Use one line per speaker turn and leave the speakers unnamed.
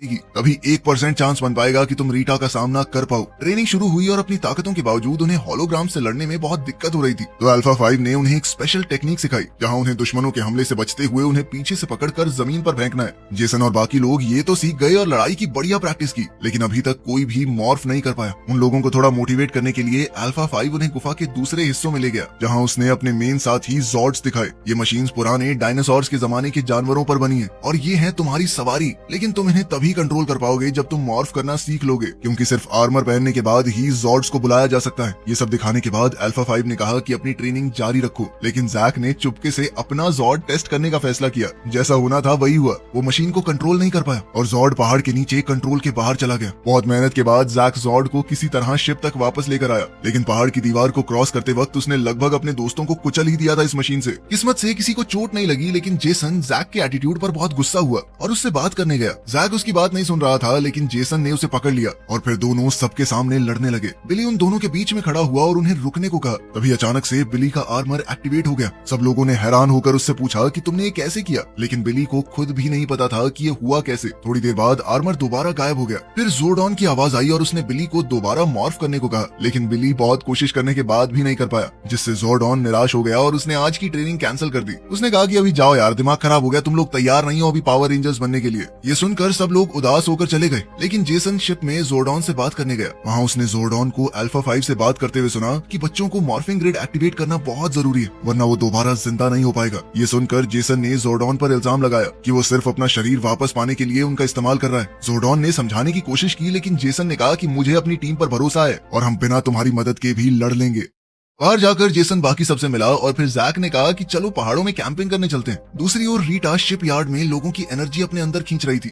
तभी 1% चांस बन पाएगा कि तुम रीटा का सामना कर पाओ। ट्रेनिंग शुरू हुई और अपनी ताकतों के बावजूद उन्हें होलोग्राम से लड़ने में बहुत दिक्कत हो रही थी। तो अल्फा 5 ने उन्हें एक स्पेशल टेक्निक सिखाई, जहां उन्हें दुश्मनों के हमले से बचते हुए उन्हें पीछे से पकड़कर जमीन पर फेंकना है। जेसन और बाकी लोग ये तो सीख गए और लड़ाई की बढ़िया प्रैक्टिस की, लेकिन अभी तक कोई भी मॉर्फ नहीं कर पाया। उन लोगों को थोड़ा मोटिवेट करने के लिए अल्फा 5 उन्हें गुफा के दूसरे हिस्सों में ले गया, जहां उसने अपने मेन साथी जॉर्ड्स दिखाए। ये मशीन्स पुराने डायनासोर्स के जमाने के जानवरों पर बनी है और ये है तुम्हारी सवारी, लेकिन तुम इन्हें तभी कंट्रोल कर पाओगे जब तुम मॉर्फ करना सीख लोगे, क्योंकि सिर्फ आर्मर पहनने के बाद ही जॉर्ड्स को बुलाया जा सकता है। ये सब दिखाने के बाद अल्फा 5 ने कहा कि अपनी ट्रेनिंग जारी रखो, लेकिन जैक ने चुपके से अपना जॉर्ड टेस्ट करने का फैसला किया। जैसा होना था वही हुआ, वो मशीन को कंट्रोल नहीं कर पाया और जॉर्ड पहाड़ के नीचे कंट्रोल के बाहर चला गया। बहुत मेहनत के बाद जैक जॉर्ड को किसी तरह शिप तक वापस लेकर आया, लेकिन पहाड़ की दीवार को क्रॉस करते वक्त उसने लगभग अपने दोस्तों को कुचल ही दिया था इस मशीन से। किस्मत से किसी को चोट नहीं लगी, लेकिन जेसन जैक के एटीट्यूड पर बहुत गुस्सा हुआ और उससे बात करने गया। जैक उसकी बात नहीं सुन रहा था, लेकिन जेसन ने उसे पकड़ लिया और फिर दोनों सबके सामने लड़ने लगे। बिली उन दोनों के बीच में खड़ा हुआ और उन्हें रुकने को कहा। तभी अचानक से बिली का आर्मर एक्टिवेट हो गया। सब लोगों ने हैरान होकर उससे पूछा कि तुमने ये कैसे किया, लेकिन बिली को खुद भी नहीं पता था कि ये हुआ कैसे। थोड़ी देर बाद आर्मर दोबारा गायब हो गया। फिर जोर्डॉन की आवाज आई और उसने बिली को दोबारा मॉर्फ करने को कहा, लेकिन बिली बहुत कोशिश करने के बाद भी नहीं कर पाया, जिससे जोर्डॉन निराश हो गया और उसने आज की ट्रेनिंग कैंसिल कर दी। उसने कहा कि अभी जाओ यार, दिमाग खराब हो गया, तुम लोग तैयार नहीं हो अभी पावर रेंजर्स बनने के लिए। ये सुनकर सब लोग उदास होकर चले गए, लेकिन जेसन शिप में जोर्डॉन से बात करने गया। वहाँ उसने जोर्डॉन को अल्फा 5 से बात करते हुए सुना कि बच्चों को मॉर्फिंग ग्रिड एक्टिवेट करना बहुत जरूरी है, वरना वो दोबारा जिंदा नहीं हो पाएगा। ये सुनकर जेसन ने जोर्डॉन पर इल्जाम लगाया कि वो सिर्फ अपना शरीर वापस पाने के लिए उनका इस्तेमाल कर रहा है। जोर्डॉन ने समझाने की कोशिश की, लेकिन जेसन ने कहा कि मुझे अपनी टीम पर भरोसा है और हम बिना तुम्हारी मदद के भी लड़ लेंगे। बाहर जाकर जेसन बाकी सबसे मिला और फिर जैक ने कहा कि चलो पहाड़ों में कैंपिंग करने चलते हैं। दूसरी ओर रीटा शिप यार्ड में लोगों की एनर्जी अपने अंदर खींच रही थी।